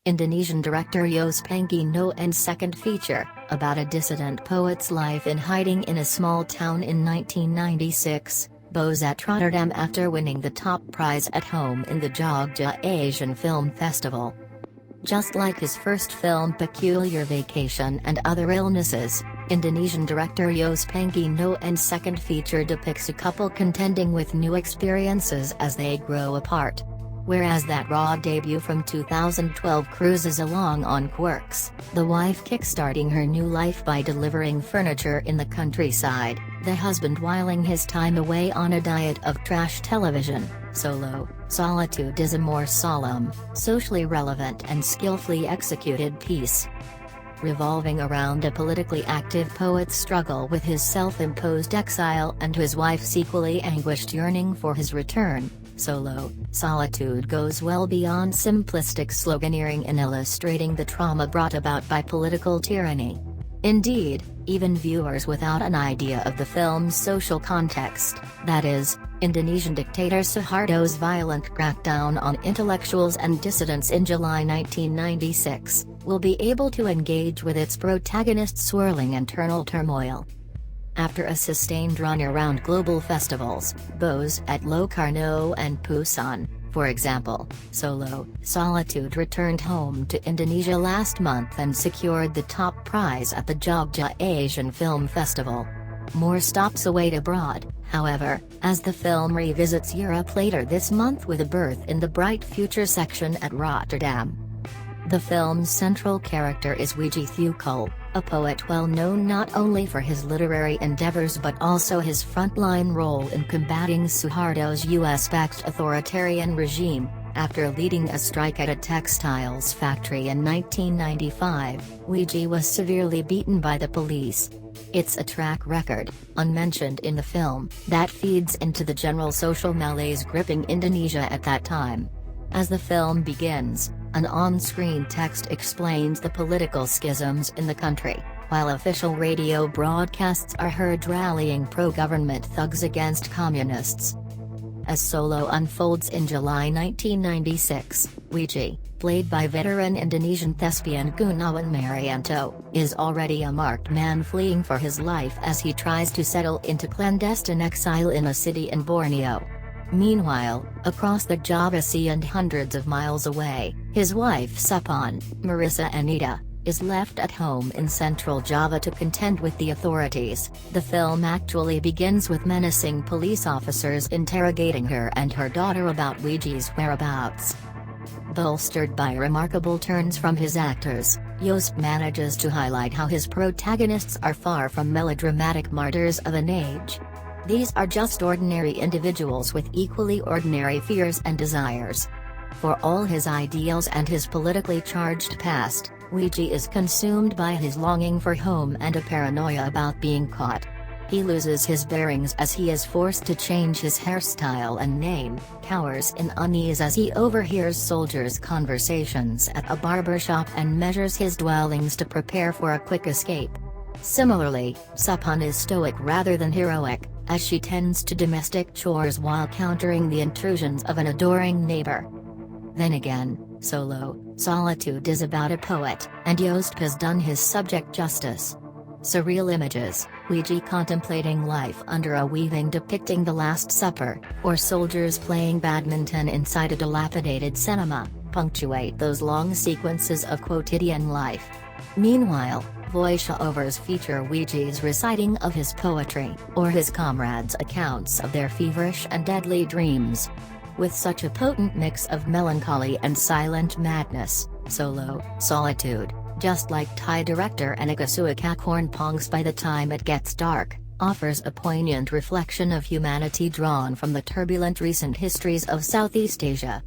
Indonesian director Yos Pangino's second feature, about a dissident poet's life in hiding in a small town in 1996, bows at Rotterdam after winning the top prize at home in the Jogja Asian Film Festival. Just like his first film Peculiar Vacation and Other Illnesses, Indonesian director Yos Pangino's second feature depicts a couple contending with new experiences as they grow apart. Whereas that raw debut from 2012 cruises along on quirks, the wife kickstarting her new life by delivering furniture in the countryside, the husband whiling his time away on a diet of trash television. Solitude is a more solemn, socially relevant and skillfully executed piece. Revolving around a politically active poet's struggle with his self-imposed exile and his wife's equally anguished yearning for his return, Solitude goes well beyond simplistic sloganeering in illustrating the trauma brought about by political tyranny. Indeed, even viewers without an idea of the film's social context, that is, Indonesian dictator Suharto's violent crackdown on intellectuals and dissidents in July 1996, will be able to engage with its protagonist's swirling internal turmoil. After a sustained run around global festivals, bows at Locarno and Busan, for example, Solitude returned home to Indonesia last month and secured the top prize at the Jogja Asian Film Festival. More stops await abroad, however, as the film revisits Europe later this month with a berth in the Bright Future section at Rotterdam. The film's central character is Wiji Thukul, a poet well known not only for his literary endeavors but also his frontline role in combating Suharto's US-backed authoritarian regime. After leading a strike at a textiles factory in 1995, Wiji was severely beaten by the police. It's a track record, unmentioned in the film, that feeds into the general social malaise gripping Indonesia at that time. As the film begins, an on-screen text explains the political schisms in the country, while official radio broadcasts are heard rallying pro-government thugs against communists. As Solo unfolds in July 1996, Wiji, played by veteran Indonesian thespian Gunawan Marianto, is already a marked man fleeing for his life as he tries to settle into clandestine exile in a city in Borneo. Meanwhile, across the Java Sea and hundreds of miles away, his wife Supan, Marissa Anita, is left at home in central Java to contend with the authorities. The film actually begins with menacing police officers interrogating her and her daughter about Wiji's whereabouts. Bolstered by remarkable turns from his actors, Yost manages to highlight how his protagonists are far from melodramatic martyrs of an age. These are just ordinary individuals with equally ordinary fears and desires. For all his ideals and his politically charged past, Wiji is consumed by his longing for home and a paranoia about being caught. He loses his bearings as he is forced to change his hairstyle and name, cowers in unease as he overhears soldiers' conversations at a barbershop and measures his dwellings to prepare for a quick escape. Similarly, Supan is stoic rather than heroic, as she tends to domestic chores while countering the intrusions of an adoring neighbor. Then again, Solitude is about a poet, and Yost has done his subject justice. Surreal images, Wiji contemplating life under a weaving depicting the Last Supper, or soldiers playing badminton inside a dilapidated cinema, punctuate those long sequences of quotidian life. Meanwhile, voiceovers feature Wiji's reciting of his poetry, or his comrades' accounts of their feverish and deadly dreams. With such a potent mix of melancholy and silent madness, Solitude, just like Thai director Anagasuakakornpong's By the Time It Gets Dark, offers a poignant reflection of humanity drawn from the turbulent recent histories of Southeast Asia.